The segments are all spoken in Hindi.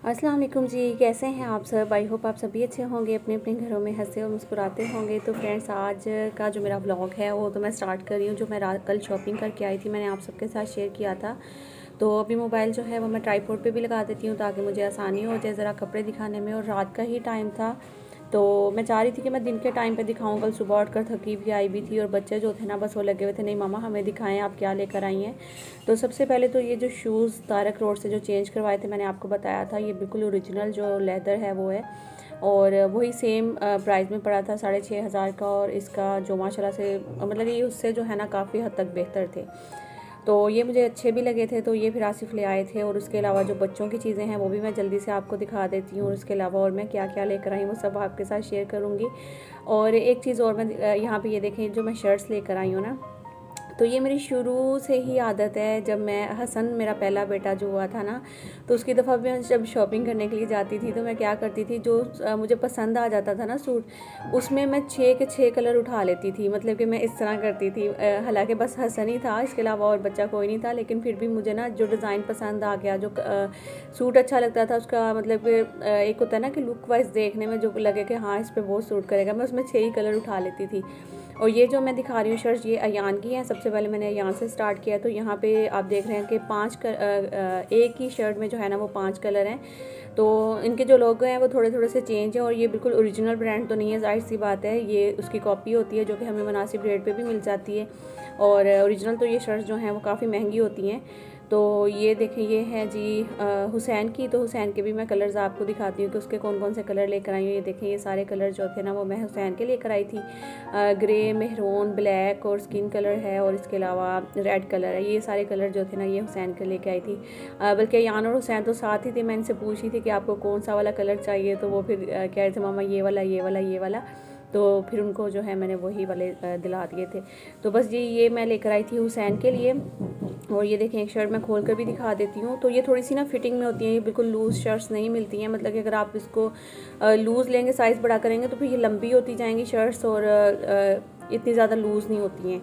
अस्सलाम वालेकुम जी, कैसे हैं आप सब। आई होप आप सभी अच्छे होंगे, अपने अपने घरों में हंसे और मुस्कुराते होंगे। तो फ्रेंड्स, आज का जो मेरा व्लॉग है वो तो मैं स्टार्ट कर रही हूँ। जो मैं कल शॉपिंग करके आई थी, मैंने आप सबके साथ शेयर किया था। तो अभी मोबाइल जो है वो मैं ट्राईपोड पे भी लगा देती हूँ ताकि मुझे आसानी हो जाए ज़रा कपड़े दिखाने में। और रात का ही टाइम था, तो मैं चाह रही थी कि मैं दिन के टाइम पे दिखाऊं। कल सुबह उठकर थकी भी आई भी थी और बच्चे जो थे ना बस वो लगे हुए थे, नहीं मामा हमें दिखाएं आप क्या लेकर आई हैं। तो सबसे पहले तो ये जो शूज़ तारक रोड से जो चेंज करवाए थे, मैंने आपको बताया था, ये बिल्कुल ओरिजिनल जो लेदर है वो है और वही सेम प्राइस में पड़ा था 6,500 का। और इसका जो माशाल्लाह से मतलब ये उससे जो है ना काफ़ी हद तक बेहतर थे। तो ये मुझे अच्छे भी लगे थे, तो ये फिर आसिफ ले आए थे। और उसके अलावा जो बच्चों की चीज़ें हैं वो भी मैं जल्दी से आपको दिखा देती हूँ। और उसके अलावा और मैं क्या क्या लेकर आई वो सब आपके साथ शेयर करूँगी। और एक चीज़ और, मैं यहाँ पे ये देखें जो मैं शर्ट्स लेकर आई हूँ ना, तो ये मेरी शुरू से ही आदत है। जब मैं हसन मेरा पहला बेटा जो हुआ था ना, तो उसकी दफ़ा भी मैं जब शॉपिंग करने के लिए जाती थी तो मैं क्या करती थी, जो मुझे पसंद आ जाता था ना सूट, उसमें मैं 6 के 6 कलर उठा लेती थी। मतलब कि मैं इस तरह करती थी। हालांकि बस हसन ही था, इसके अलावा और बच्चा कोई नहीं था, लेकिन फिर भी मुझे ना जो डिज़ाइन पसंद आ गया, जो सूट अच्छा लगता था उसका, मतलब कि एक होता है ना कि लुक वाइज देखने में जो लगे कि हाँ इस पर बहुत सूट करेगा, मैं उसमें 6 ही कलर उठा लेती थी। और ये जो मैं दिखा रही हूँ शर्ट, ये अयान की है। सबसे पहले मैंने अयान से स्टार्ट किया। तो यहाँ पे आप देख रहे हैं कि एक ही शर्ट में जो है ना वो 5 कलर हैं। तो इनके जो लोगो हैं वो थोड़े थोड़े से चेंज है। और ये बिल्कुल ओरिजिनल ब्रांड तो नहीं है, जाहिर सी बात है, ये उसकी कॉपी होती है जो कि हमें मुनासिब रेट पे भी मिल जाती है। और ओरिजिनल तो ये शर्ट्स जो हैं वो काफ़ी महंगी होती हैं। तो ये देखें, ये है जी हुसैन की। तो हुसैन के भी मैं कलर्स आपको दिखाती हूँ कि उसके कौन कौन से कलर लेकर आई हूँ। ये देखें, ये सारे कलर जो थे ना वो मैं हुसैन के लेकर आई थी। ग्रे, मेहरून, ब्लैक और स्किन कलर है, और इसके अलावा रेड कलर है। ये सारे कलर जो थे ना ये हुसैन के लेके आई थी। बल्कि यान और हुसैन तो साथ ही थे। मैं इनसे पूछी थी कि आपको कौन सा वाला कलर चाहिए, तो वो फिर कह रहे थे मामा ये वाला ये वाला ये वाला। तो फिर उनको जो है मैंने वही वाले दिला दिए थे। तो बस ये मैं लेकर आई थी हुसैन के लिए। और ये देखें, एक शर्ट मैं खोल कर भी दिखा देती हूँ। तो ये थोड़ी सी ना फिटिंग में होती है, ये बिल्कुल लूज़ शर्ट्स नहीं मिलती हैं। मतलब कि अगर आप इसको लूज़ लेंगे, साइज़ बड़ा करेंगे, तो फिर ये लंबी होती जाएंगी शर्ट्स और इतनी ज़्यादा लूज़ नहीं होती हैं।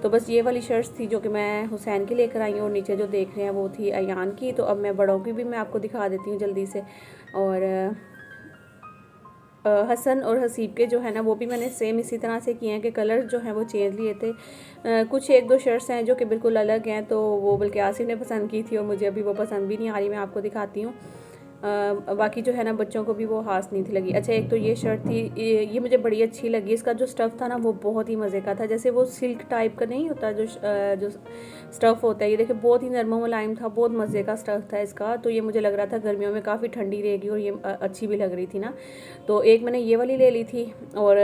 तो बस ये वाली शर्ट्स थी जो कि मैं हुसैन की लेकर आई हूँ। और नीचे जो देख रहे हैं वो थी अयान की। तो अब मैं बड़ों की भी मैं आपको दिखा देती हूँ जल्दी से। और हसन और हसीब के जो है ना वो भी मैंने सेम इसी तरह से किए हैं कि कलर जो हैं वो चेंज लिए थे। कुछ एक दो शर्ट्स हैं जो कि बिल्कुल अलग हैं, तो वो बल्कि आसिफ ने पसंद की थी और मुझे अभी वो पसंद भी नहीं आ रही। मैं आपको दिखाती हूँ। बाकी जो है ना बच्चों को भी वो खास नहीं थी लगी। अच्छा, एक तो ये शर्ट थी, ये मुझे बड़ी अच्छी लगी। इसका जो स्टफ़ था ना वो बहुत ही मज़े का था, जैसे वो सिल्क टाइप का नहीं होता जो स्टफ़ होता है। ये देखिए बहुत ही नरम मुलायम था, बहुत मज़े का स्टफ़ था इसका। तो ये मुझे लग रहा था गर्मियों में काफ़ी ठंडी रहेगी और ये अच्छी भी लग रही थी ना। तो एक मैंने ये वाली ले ली थी। और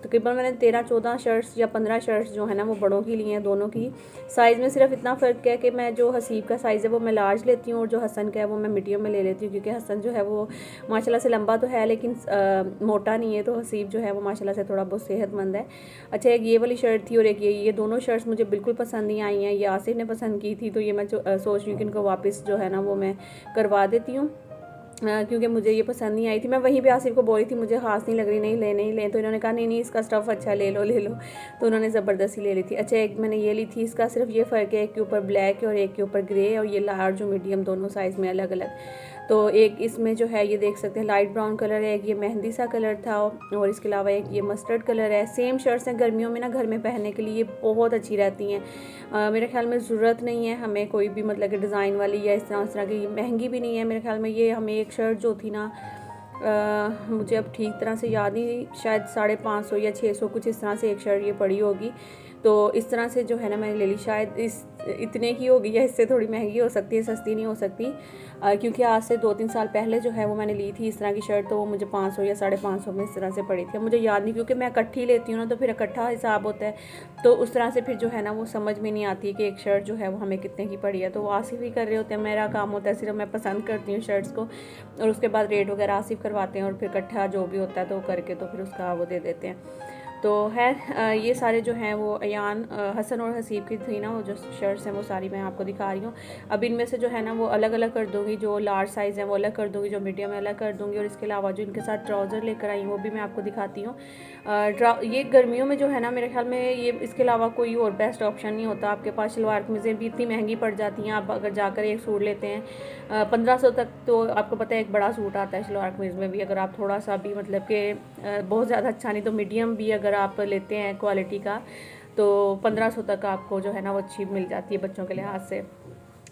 तकरीबन मैंने 13-14 शर्ट्स या 15 शर्ट्स जो है ना वो बड़ों की ली हैं, दोनों की। साइज़ में सिर्फ इतना फ़र्क है कि मैं जो हसीब का साइज़ है वो मैं लार्ज लेती हूँ और जो हसन का है वो मैं मीडियम में ले लेती हूँ, क्योंकि हसन जो है वो माशाल्लाह से लंबा तो है लेकिन मोटा नहीं है। तो हसीब जो है वो माशाल्लाह से थोड़ा बहुत सेहतमंद है। अच्छा, एक ये वाली शर्ट थी और एक ये दोनों शर्ट्स मुझे बिल्कुल पसंद नहीं आई हैं। ये आसिफ ने पसंद की थी, तो ये मैं सोच रही हूँ कि इनको वापस जो है ना वो मैं करवा देती हूँ। क्योंकि मुझे ये पसंद नहीं आई थी। मैं वहीं पे आसिफ को बोली थी मुझे खास नहीं लग रही, नहीं ले नहीं ले। तो इन्होंने कहा नहीं नहीं इसका स्टफ़ अच्छा ले लो ले लो। तो उन्होंने ज़बरदस्ती ले ली थी। अच्छा, एक मैंने ये ली थी, इसका सिर्फ ये फ़र्क है, एक के ऊपर ब्लैक है और एक के ऊपर ग्रे, और ये लार्ज और मीडियम दोनों साइज़ में अलग अलग। तो एक इसमें जो है ये देख सकते हैं लाइट ब्राउन कलर है, एक ये मेहंदी सा कलर था, और इसके अलावा एक ये मस्टर्ड कलर है। सेम शर्ट्स हैं, गर्मियों में ना घर में पहनने के लिए बहुत अच्छी रहती हैं। मेरे ख्याल में ज़रूरत नहीं है हमें कोई भी मतलब कि डिज़ाइन वाली या इस तरह की। महंगी भी नहीं है मेरे ख्याल में। ये हमें एक शर्ट जो थी ना, मुझे अब ठीक तरह से याद नहीं, शायद 550 या 600 कुछ इस तरह से एक शर्ट ये पड़ी होगी। तो इस तरह से जो है ना मैंने ले ली। शायद इस इतने की होगी या इससे थोड़ी महंगी हो सकती है, सस्ती नहीं हो सकती। क्योंकि आज से 2-3 साल पहले जो है वो मैंने ली थी इस तरह की शर्ट, तो वो मुझे 500 या 550 में इस तरह से पड़ी थी। मुझे याद नहीं, क्योंकि मैं इकट्ठी लेती हूँ ना, तो फिर इकट्ठा हिसाब होता है। तो उस तरह से फिर जो है ना वो समझ में नहीं आती कि एक शर्ट जो है वो हमें कितने की पड़ी है। तो वो आसिफ ही कर रहे होते हैं, मेरा काम होता है सिर्फ मैं पसंद करती हूँ शर्ट्स को, और उसके बाद रेट वगैरह आसिफ करवाते हैं और फिर इकट्ठा जो भी होता है तो करके तो फिर उसका वो दे देते हैं। तो है ये सारे जो हैं वो अयान हसन और हसीब की थी ना, वो जो शर्ट्स हैं वो सारी मैं आपको दिखा रही हूँ। अब इनमें से जो है ना वो अलग अलग कर दूँगी, जो लार्ज साइज़ है वो अलग कर दूँगी, जो मीडियम है अलग कर दूँगी, और इसके अलावा जो इनके साथ ट्राउज़र लेकर आई हूँ वो भी मैं आपको दिखाती हूँ। ये गर्मियों में जो है ना मेरे ख्याल में ये इसके अलावा कोई और बेस्ट ऑप्शन नहीं होता आपके पास। शलवार कमीज़ें भी इतनी महंगी पड़ जाती हैं, आप अगर जाकर एक सूट लेते हैं 1500 तक, तो आपको पता है एक बड़ा सूट आता है शलवार कमीज़ में भी। अगर आप थोड़ा सा भी मतलब कि बहुत ज़्यादा अच्छा नहीं तो मीडियम भी अगर आप लेते हैं क्वालिटी का, तो 1500 तक आपको जो है ना वो अच्छी मिल जाती है बच्चों के लिहाज से।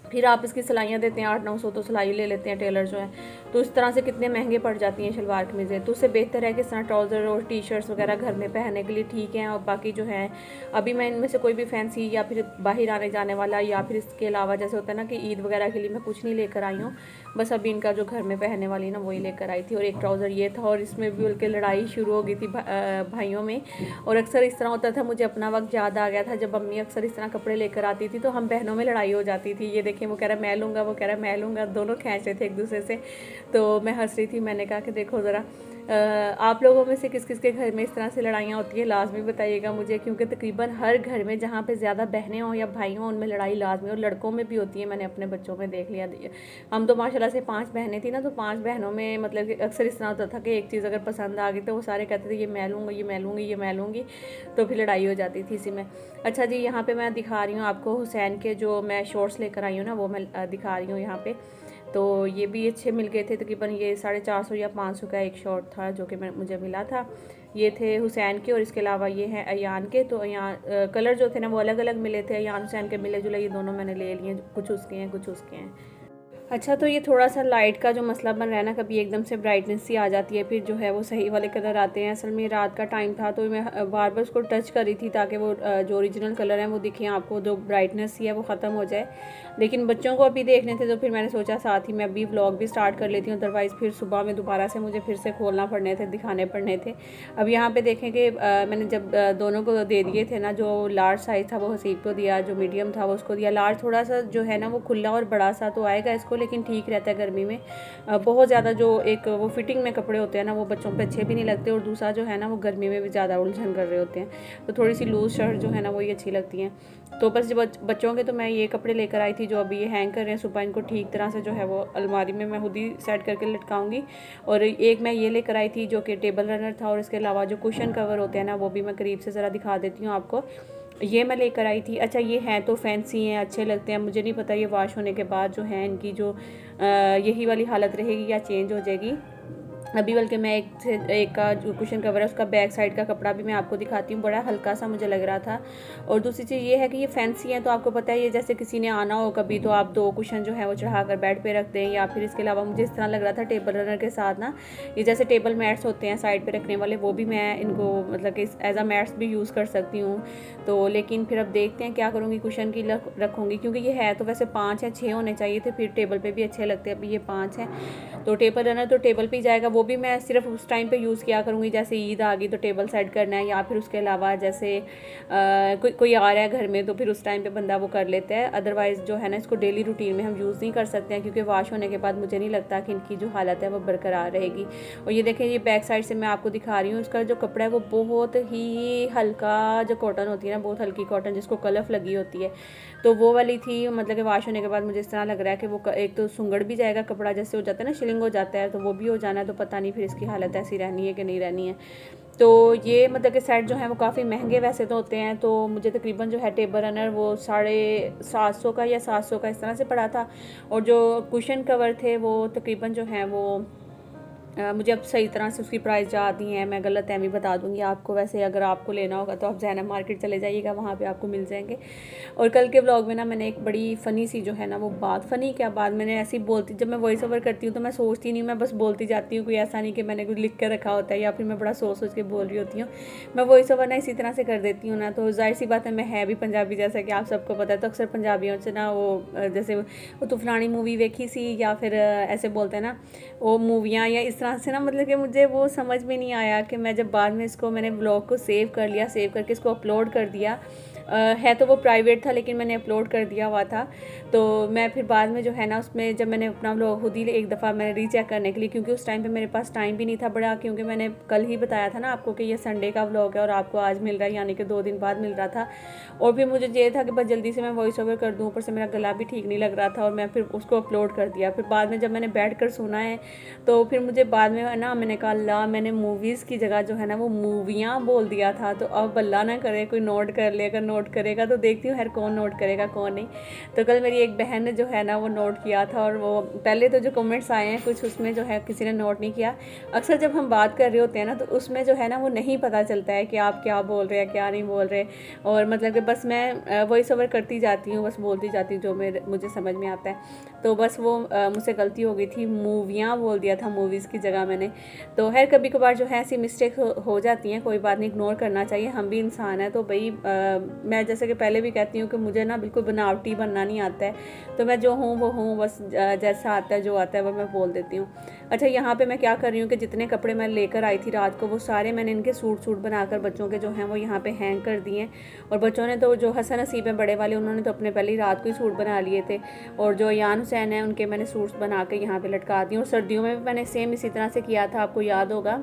फिर आप इसकी सिलाइयाँ देते हैं 800-900, तो सिलाई ले लेते हैं टेलर जो है, तो इस तरह से कितने महंगे पड़ जाती हैं शलवार कमीज़ें। तो उससे बेहतर है कि इस तरह ट्राउज़र और टी शर्ट्स वगैरह घर में पहनने के लिए ठीक हैं। और बाकी जो है अभी मैं इनमें से कोई भी फैंसी या फिर बाहर आने जाने वाला, या फिर इसके अलावा जैसे होता है ना कि ईद वगैरह के लिए मैं कुछ नहीं लेकर आई हूँ, बस अभी इनका जो घर में पहनने वाली ना वही लेकर आई थी। और एक ट्राउज़र ये था, और इसमें भी उनके लड़ाई शुरू हो गई थी भाइयों में। और अक्सर इस तरह होता था, मुझे अपना वक्त याद आ गया था जब अम्मी अक्सर इस तरह कपड़े लेकर आती थी तो हम बहनों में लड़ाई हो जाती थी। ये देखें, वो कह रहा मैं लूँगा, वो कह रहा मैं लूँगा, दोनों खींच रहे थे एक दूसरे से। तो मैं हंस रही थी, मैंने कहा कि देखो ज़रा आप लोगों में से किस किस के घर में इस तरह से लड़ाइयाँ होती हैं, लाजमी बताइएगा मुझे, क्योंकि तकरीबन हर घर में जहाँ पे ज़्यादा बहनें हों या भाई हों उनमें लड़ाई लाजमी, और लड़कों में भी होती है। मैंने अपने बच्चों में देख लिया। हम तो माशाल्लाह से 5 बहनें थी ना, तो 5 बहनों में मतलब कि अक्सर इस तरह होता था कि एक चीज़ अगर पसंद आ गई तो वो सारे कहते थे ये मैं लूँगी, ये मैं लूँगी, ये मैं लूँगी, तो फिर लड़ाई हो जाती थी इसी में। अच्छा जी, यहाँ पर मैं दिखा रही हूँ आपको हुसैन के जो मैं शॉर्ट्स लेकर आई हूँ ना, वो मैं दिखा रही हूँ यहाँ पर। तो ये भी अच्छे मिल गए थे, तकरीबन ये 450 या 500 का एक शॉर्ट था जो कि मुझे मिला था। ये थे हुसैन के, और इसके अलावा ये हैं अयान के। तो अयान कलर जो थे ना वो अलग अलग मिले थे, अयान हुसैन के मिले जुले ये दोनों मैंने ले लिए, कुछ उसके हैं कुछ उसके हैं। अच्छा, तो ये थोड़ा सा लाइट का जो मसला बन रहा है ना, कभी एकदम से ब्राइटनेस सी आ जाती है, फिर जो है वो सही वाले कलर आते हैं। असल में रात का टाइम था तो मैं बार बार उसको टच कर रही थी ताकि वो जो ओरिजिनल कलर हैं वो दिखें आपको, जो ब्राइटनेस सी है वो ख़त्म हो जाए। लेकिन बच्चों को अभी देखने थे तो फिर मैंने सोचा साथ ही मैं अभी व्लॉग भी स्टार्ट कर लेती हूँ, अदरवाइज़ फिर सुबह में दोबारा से मुझे फिर से खोलना पड़ने थे, दिखाने पड़ने थे। अब यहाँ पर देखें कि मैंने जब दोनों को दे दिए थे ना, जो लार्ज साइज़ था वो हसीब को दिया, जो मीडियम था वो उसको दिया। लार्ज थोड़ा सा जो है ना वो खुला और बड़ा सा तो आएगा इसको, लेकिन ठीक रहता है गर्मी में। बहुत ज़्यादा जो एक वो फिटिंग में कपड़े होते हैं ना वो बच्चों पे अच्छे भी नहीं लगते, और दूसरा जो है ना वो गर्मी में भी ज़्यादा उलझन कर रहे होते हैं, तो थोड़ी सी लूज़ शर्ट जो है ना वही अच्छी लगती हैं। तो बस जब बच्चों के तो मैं ये कपड़े लेकर आई थी जो अभी ये हैंग कर रहे हैं। सुबह इनको ठीक तरह से जो है वो अलमारी में मैं खुद ही सेट करके लटकाऊंगी। और एक मैं ये लेकर आई थी जो कि टेबल रनर था, और इसके अलावा जो कुशन कवर होते हैं ना वो भी मैं करीब से ज़रा दिखा देती हूँ आपको, ये मैं लेकर आई थी। अच्छा, ये हैं तो फैंसी हैं, अच्छे लगते हैं, मुझे नहीं पता ये वॉश होने के बाद जो है इनकी जो यही वाली हालत रहेगी या चेंज हो जाएगी अभी। बल्कि मैं एक का जो कुशन कवर है उसका बैक साइड का कपड़ा भी मैं आपको दिखाती हूँ, बड़ा हल्का सा मुझे लग रहा था। और दूसरी चीज़ ये है कि ये फैंसी है, तो आपको पता है ये जैसे किसी ने आना हो कभी तो आप 2 कुशन जो है वो चढ़ा कर बेड पे रख दें, या फिर इसके अलावा मुझे इस तरह लग रहा था टेबल रनर के साथ ना ये जैसे टेबल मैट्स होते हैं साइड पर रखने वाले, वो भी मैं इनको मतलब कि एज आ मैट्स भी यूज़ कर सकती हूँ। तो लेकिन फिर अब देखते हैं क्या करूँगी, कुशन की रखूँगी, क्योंकि ये है तो वैसे 5 या 6 होने चाहिए थे, फिर टेबल पर भी अच्छे लगते हैं। अभी ये 5 हैं, तो टेबल रनर तो टेबल पर ही जाएगा, वो भी मैं सिर्फ उस टाइम पे यूज़ किया करूँगी जैसे ईद आ गई तो टेबल सेट करना है, या फिर उसके अलावा जैसे कोई आ रहा है घर में तो फिर उस टाइम पे बंदा वो कर लेता है। अदरवाइज़ जो है ना इसको डेली रूटीन में हम यूज़ नहीं कर सकते हैं, क्योंकि वॉश होने के बाद मुझे नहीं लगता कि इनकी जो हालत है वो बरकरार रहेगी। और ये देखें, ये बैक साइड से मैं आपको दिखा रही हूँ, इसका जो कपड़ा है वो बहुत ही हल्का, जो कॉटन होती है ना बहुत हल्की कॉटन जिसको कलफ लगी होती है, तो वो वाली थी। मतलब कि वॉश होने के बाद मुझे इस तरह लग रहा है कि वो एक तो सुंगड़ भी जाएगा कपड़ा, जैसे हो जाता है ना शिलिंग हो जाता है, तो वो भी हो जाना है, तो पता नहीं फिर इसकी हालत ऐसी रहनी है कि नहीं रहनी है। तो ये मतलब कि सेट जो है वो काफ़ी महंगे वैसे तो होते हैं, तो मुझे तकरीबन जो है टेबल रनर वो 750 का या 700 का इस तरह से पड़ा था, और जो कुशन कवर थे वो तकरीबन जो है वो मुझे अब सही तरह से उसकी प्राइस याद नहीं है, मैं गलत है भी बता दूंगी आपको। वैसे अगर आपको लेना होगा तो आप ज़ैनब मार्केट चले जाइएगा, वहाँ पे आपको मिल जाएंगे। और कल के व्लॉग में ना मैंने एक बड़ी फ़नी सी जो है ना वो बात, फ़नी क्या बात, मैंने ऐसी बोलती, जब मैं वॉइस ओवर करती हूँ तो मैं सोचती नहीं, मैं बस बोलती जाती हूँ, कोई ऐसा नहीं कि मैंने कुछ लिख कर रखा होता है या फिर मैं बड़ा सोच के बोल रही होती हूँ। मैं वॉइस ओवर ना इसी तरह से कर देती हूँ ना, तो जाहिर सी बात है मैं है भी पंजाबी जैसा कि आप सबको पता है, तो अक्सर पंजाबियों से ना वो जैसे वो तो फलानी मूवी देखी सी, या फिर ऐसे बोलते हैं ना वो मूवियाँ, या इस तरह से ना मतलब कि मुझे वो समझ में नहीं आया कि मैं जब बाद में इसको मैंने ब्लॉग को सेव कर लिया, सेव करके इसको अपलोड कर दिया, है तो वो प्राइवेट था लेकिन मैंने अपलोड कर दिया हुआ था। तो मैं फिर बाद में जो है ना उसमें जब मैंने अपना व्लॉग खुद ही एक दफ़ा मैंने रीचेक करने के लिए, क्योंकि उस टाइम पे मेरे पास टाइम भी नहीं था बड़ा, क्योंकि मैंने कल ही बताया था ना आपको कि ये संडे का व्लॉग है और आपको आज मिल रहा है, यानी कि 2 दिन बाद मिल रहा था। और फिर मुझे ये था कि बस जल्दी से मैं वॉइस ओवर कर दूँ, ऊपर से मेरा गला भी ठीक नहीं लग रहा था और मैं फिर उसको अपलोड कर दिया। फिर बाद में जब मैंने बैठ कर सुना है तो फिर मुझे बाद में ना मैंने कहा अल्लाह, मैंने मूवीज़ की जगह जो है ना वो मूवियाँ बोल दिया था। तो अब अल्लाह ना करे कोई नोट कर ले, अगर नोट करेगा तो देखती हूँ हर कौन नोट करेगा कौन नहीं। तो कल मेरी एक बहन ने जो है ना वो नोट किया था, और वो पहले तो जो कमेंट्स आए हैं कुछ उसमें जो है किसी ने नोट नहीं किया। अक्सर जब हम बात कर रहे होते हैं ना तो उसमें जो है ना वो नहीं पता चलता है कि आप क्या बोल रहे हैं क्या नहीं बोल रहे, और मतलब कि बस मैं वॉइस ओवर करती जाती हूँ, बस बोलती जाती हूँ जो मुझे समझ में आता है। तो बस वो मुझसे गलती हो गई थी, मूवियाँ बोल दिया था मूवीज़ की जगह मैंने। तो खैर कभी कभार जो है ऐसी मिस्टेक हो जाती हैं, कोई बात नहीं, इग्नोर करना चाहिए, हम भी इंसान हैं। तो भाई मैं जैसे कि पहले भी कहती हूँ कि मुझे ना बिल्कुल बनावटी बनना नहीं आता है, तो मैं जो हूँ वो हूँ, बस जैसा आता है जो आता है वो मैं बोल देती हूँ। अच्छा, यहाँ पे मैं क्या कर रही हूँ कि जितने कपड़े मैं लेकर आई थी रात को वो सारे मैंने इनके सूट बनाकर बच्चों के जो हैं वो यहाँ पे हैंग कर दिए हैं। और बच्चों ने तो जो हसन नसीब है बड़े वाले, उन्होंने तो अपने पहले ही रात को ही सूट बना लिए थे, और जो यान हुसैन है उनके मैंने सूट्स बना के यहाँ पे लटका दी। और सर्दियों में भी मैंने सेम इसी तरह से किया था, आपको याद होगा।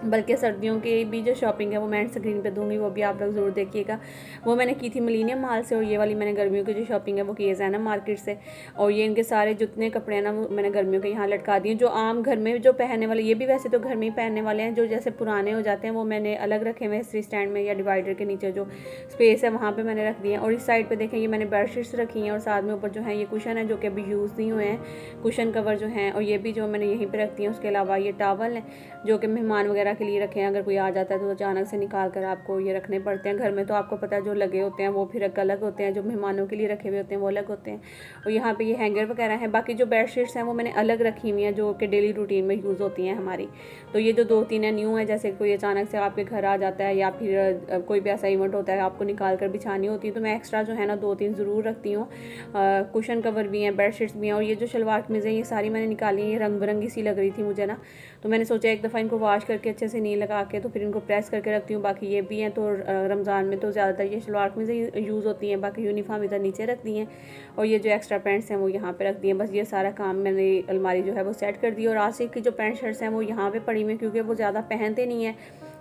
बल्कि सर्दियों की भी जो शॉपिंग है वो मैं स्क्रीन पे दूंगी, वो भी आप लोग ज़रूर देखिएगा। वो मैंने की थी मिलीनियम मॉल से, और ये वाली मैंने गर्मियों की जो शॉपिंग है वो की है ज़ैनब मार्केट से। और ये इनके सारे जितने कपड़े हैं ना वो मैंने गर्मियों के यहाँ लटका दिए। जो आम घर में जो पहनने वाले, ये भी वैसे तो घर में ही पहनने वाले हैं, जो जैसे पुराने हो जाते हैं वो मैंने अलग रखे हुए इस्त्री स्टैंड में या डिवाइडर के नीचे जो स्पेस है वहाँ पर मैंने रख दिए हैं। और इस साइड पर देखें ये मैंने बेडशीट्स रखी हैं, और साथ में ऊपर जो है ये कुशन है जो कि अभी यूज़ नहीं हुए हैं, कुशन कवर जो हैं, और ये भी जो मैंने यहीं पर रख दिए हैं। उसके अलावा ये टावल है जो कि मेहमान वगैरह के लिए रखे हैं, अगर कोई आ जाता है तो अचानक से निकाल कर आपको ये रखने पड़ते हैं। घर में तो आपको पता है जो लगे होते हैं वो फिर अलग होते हैं, जो मेहमानों के लिए रखे हुए होते हैं वो अलग होते हैं। और यहाँ पे ये हैंगर वगैरह हैं। बाकी जो बेडशीट्स हैं वो मैंने अलग रखी हुई हैं जो कि डेली रूटीन में यूज़ होती हैं हमारी। तो ये जो 2-3 है न्यू है, जैसे कोई अचानक से आपके घर आ जाता है या फिर कोई भी ऐसा इवेंट होता है आपको निकाल कर बिछानी होती है, तो मैं एक्स्ट्रा जो है ना 2-3 ज़रूर रखती हूँ। कुशन कवर भी हैं, बेडशीट्स भी हैं। और ये जो शलवार कमीज़ें ये सारी मैंने निकाली हैं, ये रंग बिरंगी सी लग रही थी मुझे ना, तो मैंने सोचा एक दफ़ा इनको वॉश करके अच्छे से नी लगा के तो फिर इनको प्रेस करके रखती हूँ। बाकी ये भी हैं, तो रमज़ान में तो ज़्यादातर ये शलवार कमीज़ें यूज़ होती हैं, बाकी यूनिफॉर्म इधर नीचे रख दी हैं, और ये जो एक्स्ट्रा पैंट्स हैं वो यहाँ पे रख दी हैं। बस ये सारा काम मैंने अलमारी जो है वो सेट कर दी। और आसिफ की जो पैंट शर्ट्स हैं वो यहाँ पे पड़ी हुई हैं, क्योंकि वो ज़्यादा पहनते नहीं हैं,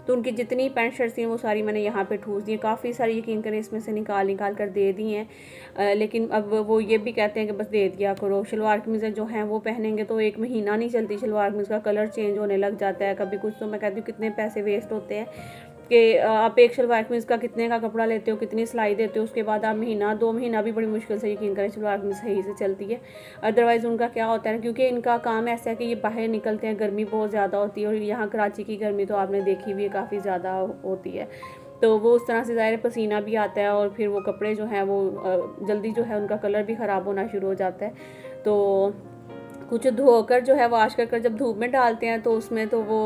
तो उनकी जितनी पैंट शर्ट्स थी वो सारी मैंने यहाँ पे ठूस दी। काफ़ी सारी यकीन करें इसमें से निकाल कर दे दी हैं, लेकिन अब वो ये भी कहते हैं कि बस दे दिया करो। शलवार कमीज़ें जो हैं वो पहनेंगे तो 1 महीना नहीं चलती, शलवार कमीज़ का कलर चेंज होने लग जाता है कभी कुछ। तो मैं कहती हूँ कितने पैसे वेस्ट होते हैं कि आप एक शलवार कमीज़ का कितने का कपड़ा लेते हो, कितनी सिलाई देते हो, उसके बाद आप महीना 2 महीना भी बड़ी मुश्किल से यकीन करें शलवार कमीज़ सही से चलती है। अदरवाइज़ उनका क्या होता है, क्योंकि इनका काम ऐसा है कि ये बाहर निकलते हैं, गर्मी बहुत ज़्यादा होती है, और यहाँ कराची की गर्मी तो आपने देखी हुई है काफ़ी ज़्यादा होती है। तो वो उस तरह से ज़ाहिर पसीना भी आता है, और फिर वो कपड़े जो हैं वो जल्दी जो है उनका कलर भी ख़राब होना शुरू हो जाता है। तो कुछ धोकर जो है वॉश कर जब धूप में डालते हैं तो उसमें तो वो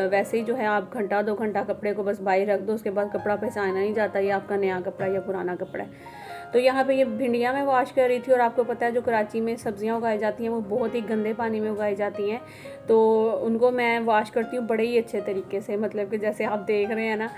वैसे ही जो है आप घंटा 2 घंटा कपड़े को बस बाहर रख दो, उसके बाद कपड़ा पहचाना नहीं जाता ये आपका नया कपड़ा या पुराना कपड़ा है। तो यहाँ पे ये भिंडियाँ मैं वॉश कर रही थी, और आपको पता है जो कराची में सब्जियाँ उगाई जाती हैं वो बहुत ही गंदे पानी में उगाई जाती हैं, तो उनको मैं वॉश करती हूँ बड़े ही अच्छे तरीके से, मतलब कि जैसे आप देख रहे हैं ना,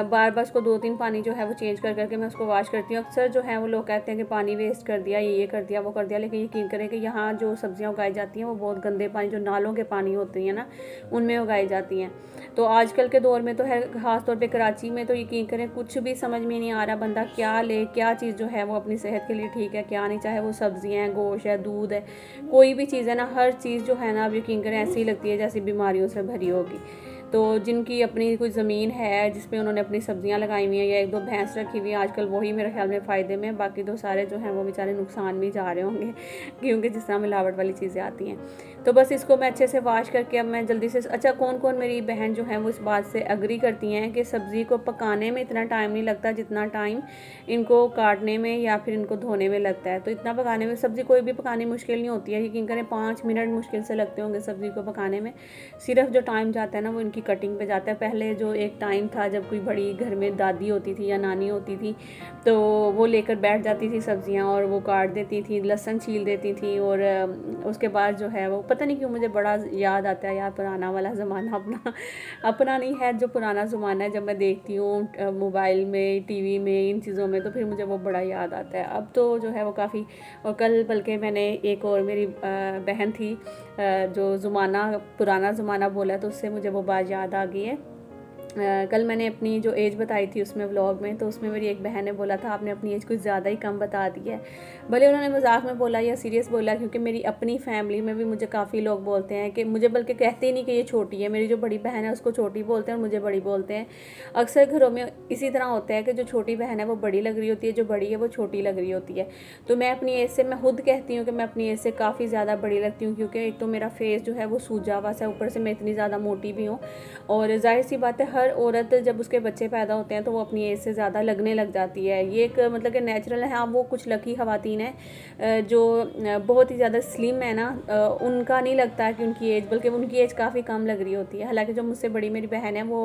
बार बार उसको 2-3 पानी जो है वो चेंज करके मैं उसको वॉश करती हूँ। अक्सर जो है वो लोग कहते हैं कि पानी वेस्ट कर दिया, ये कर दिया वो कर दिया, लेकिन यकीन करें कि यहाँ जो सब्जियाँ उगाई जाती हैं वो बहुत गंदे पानी, जो नालों के पानी होते हैं ना, उनमें उगाई जाती हैं। तो आजकल के दौर में तो है, ख़ास तौर पे कराची में, तो यकीन करें कुछ भी समझ में नहीं आ रहा बंदा क्या ले, क्या चीज़ जो है वो अपनी सेहत के लिए ठीक है क्या नहीं, चाहे वो सब्जियाँ हैं, गोश्त है, दूध है, कोई भी चीज़ है ना, हर चीज़ जो है ना अब यकीन करें ऐसी लगती है जैसी बीमारियों से भरी होगी। तो जिनकी अपनी कोई ज़मीन है जिसमें उन्होंने अपनी सब्जियां लगाई हुई हैं या 1-2 भैंस रखी हुई है, आजकल वही मेरे ख्याल में फ़ायदे में, बाकी तो सारे जो हैं वो बेचारे नुकसान में जा रहे होंगे क्योंकि जिस तरह मिलावट वाली चीज़ें आती हैं। तो बस इसको मैं अच्छे से वॉश करके अब मैं जल्दी से, अच्छा कौन कौन मेरी बहन जो है वो इस बात से एग्री करती हैं कि सब्ज़ी को पकाने में इतना टाइम नहीं लगता जितना टाइम इनको काटने में या फिर इनको धोने में लगता है। तो इतना पकाने में, सब्ज़ी कोई भी पकानी मुश्किल नहीं होती है, यकीन करें 5 मिनट मुश्किल से लगते होंगे सब्ज़ी को पकाने में, सिर्फ जो टाइम जाता है ना वो इनकी कटिंग पे जाता है। पहले जो एक टाइम था जब कोई बड़ी घर में दादी होती थी या नानी होती थी तो वो लेकर बैठ जाती थी सब्जियां और वो काट देती थी, लहसुन छील देती थी, और उसके बाद जो है वो पता नहीं क्यों मुझे बड़ा याद आता है यार पुराना वाला ज़माना, अपना अपना नहीं है, जो पुराना ज़माना है जब मैं देखती हूँ मोबाइल में, टीवी में, इन चीज़ों में, तो फिर मुझे वो बड़ा याद आता है। अब तो जो है वो काफ़ी, और कल बल्कि मैंने एक और मेरी बहन थी जो ज़माना, पुराना ज़माना बोला, तो उससे मुझे वो बात याद आ गई है। कल मैंने अपनी जो एज बताई थी उसमें व्लॉग में, तो उसमें मेरी एक बहन ने बोला था आपने अपनी एज कुछ ज़्यादा ही कम बता दी है। भले उन्होंने मजाक में बोला या सीरियस बोला, क्योंकि मेरी अपनी फैमिली में भी मुझे काफ़ी लोग बोलते हैं कि मुझे, बल्कि कहते ही नहीं कि ये छोटी है, मेरी जो बड़ी बहन है उसको छोटी बोलते हैं और मुझे बड़ी बोलते हैं। अक्सर घरों में इसी तरह होता है कि जो छोटी बहन है वो बड़ी लग रही होती है, जो बड़ी है वो छोटी लग रही होती है। तो मैं अपनी एज से, मैं खुद कहती हूँ कि मैं अपनी एज से काफ़ी ज़्यादा बड़ी लगती हूँ, क्योंकि एक तो मेरा फेस जो है वो सूजा हुआ सा, ऊपर से मैं इतनी ज़्यादा मोटी भी हूँ। और जाहिर सी बात है हर औरत जब उसके बच्चे पैदा होते हैं तो वो अपनी एज से ज़्यादा लगने लग जाती है, ये एक मतलब कि नेचुरल है। हाँ, वो कुछ लकी खवातीन है जो बहुत ही ज़्यादा स्लिम है ना, उनका नहीं लगता है कि उनकी एज, बल्कि उनकी एज काफ़ी कम लग रही होती है। हालांकि जो मुझसे बड़ी मेरी बहन है वो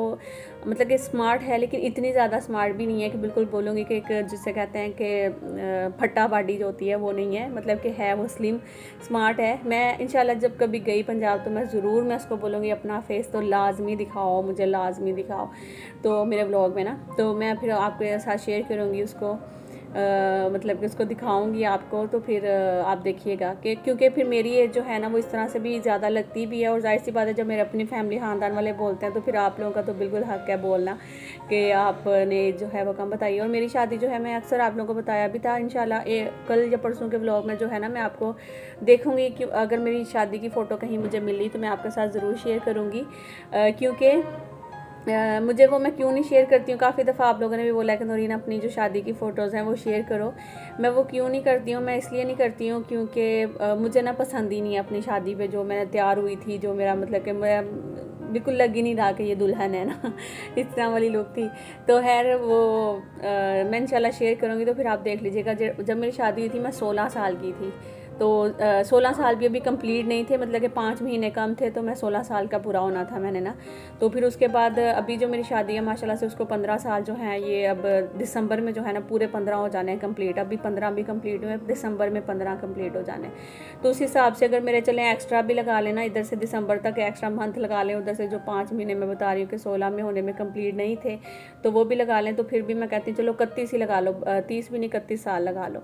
मतलब कि स्मार्ट है, लेकिन इतनी ज़्यादा स्मार्ट भी नहीं है कि बिल्कुल बोलूँगी कि एक जिससे कहते हैं कि फट्टा बाडी जो होती है वो नहीं है, मतलब कि है वो स्लिम स्मार्ट है। मैं इंशाल्लाह जब कभी गई पंजाब तो मैं ज़रूर मैं उसको बोलूँगी अपना फेस तो लाजमी दिखाओ, मुझे लाजमी दिखाओ तो मेरे व्लॉग में ना, तो मैं फिर आपके साथ शेयर करूँगी उसको, मतलब कि उसको दिखाऊंगी आपको, तो फिर आप देखिएगा कि, क्योंकि फिर मेरी एज जो है ना वो इस तरह से भी ज़्यादा लगती भी है। और जाहिर सी बात है जब मेरे अपनी फैमिली ख़ानदान वाले बोलते हैं तो फिर आप लोगों का तो बिल्कुल हक है बोलना कि आपने जो है वो कम बताइए। और मेरी शादी जो है, मैं अक्सर आप लोगों को बताया भी था, इंशाल्लाह कल या परसों के व्लॉग में जो है ना मैं आपको देखूँगी कि अगर मेरी शादी की फ़ोटो कहीं मुझे मिली तो मैं आपके साथ ज़रूर शेयर करूँगी, क्योंकि मुझे वो मैं क्यों नहीं शेयर करती हूँ, काफ़ी दफ़ा आप लोगों ने भी बोला है कि नूरीन अपनी जो शादी की फ़ोटोज़ हैं वो शेयर करो। मैं वो क्यों नहीं करती हूँ, मैं इसलिए नहीं करती हूँ क्योंकि मुझे ना पसंद ही नहीं है अपनी शादी पे जो मैं तैयार हुई थी, जो मेरा मतलब कि मैं बिल्कुल लग ही नहीं रहा कि ये दुल्हन है ना इस तरह वाली लुक थी। तो खैर वो मैं इंशाल्लाह शेयर करूँगी, तो फिर आप देख लीजिएगा। जब मेरी शादी हुई थी मैं 16 साल की थी, तो 16 साल भी अभी कंप्लीट नहीं थे, मतलब कि 5 महीने कम थे, तो मैं 16 साल का पूरा होना था मैंने ना। तो फिर उसके बाद अभी जो मेरी शादी है माशाल्लाह से उसको 15 साल जो हैं, ये अब दिसंबर में जो है ना पूरे 15 हो जाने हैं कंप्लीट। अभी 15 भी कंप्लीट हुए, दिसंबर में 15 कंप्लीट हो जाने। तो उस हिसाब से अगर मेरे चले एक्स्ट्रा भी लगा लेना, इधर से दिसंबर तक एक्स्ट्रा मंथ लगा लें, उधर से जो 5 महीने मैं बता रही हूँ कि 16 में होने में कंप्लीट नहीं थे तो वो भी लगा लें, तो फिर भी मैं कहती हूँ चलो 31 ही लगा लो, 30 भी नहीं 31 साल लगा लो,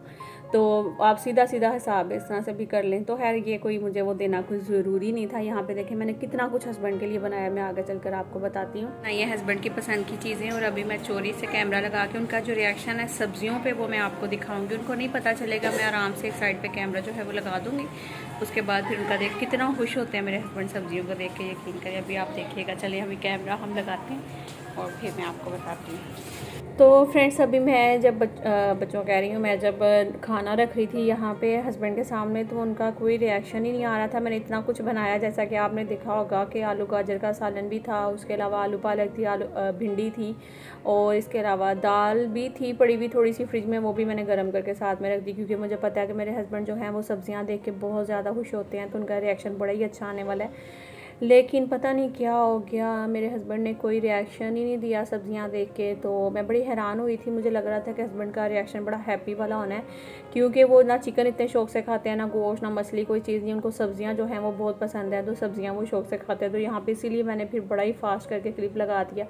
तो आप सीधा सीधा हिसाब इस तरह से भी कर लें। तो खैर ये कोई मुझे वो देना कुछ ज़रूरी नहीं था। यहाँ पे देखें मैंने कितना कुछ हस्बैंड के लिए बनाया, मैं आगे चलकर आपको बताती हूँ ना। ये हस्बैंड की पसंद की चीज़ें, और अभी मैं चोरी से कैमरा लगा के उनका जो रिएक्शन है सब्जियों पे वो मैं आपको दिखाऊंगी। उनको नहीं पता चलेगा, मैं आराम से एक साइड पे कैमरा जो है वो लगा दूँगी, उसके बाद फिर उनका देख कितना खुश होते हैं मेरे हस्बैंड सब्जियों को देख के, यकीन करें। अभी आप देखिएगा, चलिए अभी कैमरा हम लगाते हैं और फिर मैं आपको बताती हूँ। तो फ्रेंड्स अभी मैं जब बच्चों कह रही हूँ, मैं जब खाना रख रही थी यहाँ पे हस्बैंड के सामने, तो उनका कोई रिएक्शन ही नहीं आ रहा था। मैंने इतना कुछ बनाया जैसा कि आपने देखा होगा कि आलू गाजर का सालन भी था, उसके अलावा आलू पालक थी, आलू भिंडी थी, और इसके अलावा दाल भी थी पड़ी हुई थोड़ी सी फ्रिज में, वो भी मैंने गर्म करके साथ में रख दी, क्योंकि मुझे पता है कि मेरे हस्बैंड जो हैं वो सब्ज़ियाँ देख के बहुत ज़्यादा खुश होते हैं, तो उनका रिएक्शन बड़ा ही अच्छा आने वाला है। लेकिन पता नहीं क्या हो गया, मेरे हस्बैंड ने कोई रिएक्शन ही नहीं दिया सब्जियां देख के। तो मैं बड़ी हैरान हुई थी, मुझे लग रहा था कि हस्बैंड का रिएक्शन बड़ा हैप्पी वाला होना है, क्योंकि वो ना चिकन इतने शौक से खाते हैं, ना गोश्त, ना मछली, कोई चीज़ नहीं। उनको सब्जियां जो हैं वो बहुत पसंद है, तो सब्जियां वो शौक से खाते हैं। तो यहाँ पे इसीलिए मैंने फिर बड़ा ही फास्ट करके क्लिप लगा दिया,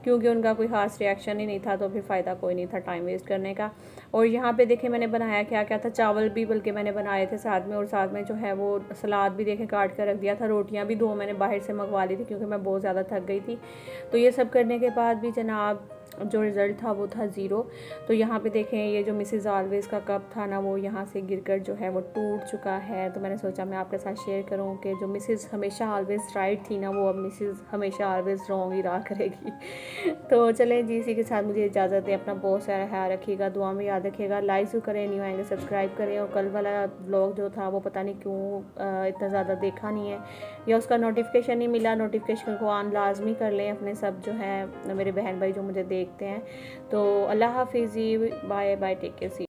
क्योंकि उनका कोई खास रिएक्शन ही नहीं था, तो फिर फ़ायदा कोई नहीं था टाइम वेस्ट करने का। और यहाँ पे देखें मैंने बनाया क्या क्या था, चावल भी बल्कि मैंने बनाए थे साथ में, और साथ में जो है वो सलाद भी देखें काट कर रख दिया था। रोटियाँ भी 2 मैंने बाहर से मंगवा ली थी क्योंकि मैं बहुत ज़्यादा थक गई थी। तो ये सब करने के बाद भी जनाब जो रिज़ल्ट था वो था ज़ीरो। तो यहाँ पे देखें ये जो मिसेज़ ऑलवेज़ का कप था ना, वो यहाँ से गिरकर जो है वो टूट चुका है। तो मैंने सोचा मैं आपके साथ शेयर करूँ कि जो मिसेज़ हमेशा ऑलवेज़ राइट थी ना, वो अब मिसेज़ हमेशा ऑलवेज़ रॉन्ग ही रहा करेगी। तो चलें जी, इसी के साथ मुझे इजाज़त है। अपना बहुत सारा ख्याल रखिएगा, दुआ में याद रखिएगा, लाइक करें, न्यू आएंगे सब्सक्राइब करें। और कल वाला व्लॉग जो था वो पता नहीं क्यों इतना ज़्यादा देखा नहीं है, या उसका नोटिफिकेशन नहीं मिला। नोटिफिकेशन को ऑन लाजमी कर लें अपने सब जो है मेरे बहन भाई जो मुझे देखते हैं। तो अल्लाह हाफिज़, बाय बाय, टेक केयर।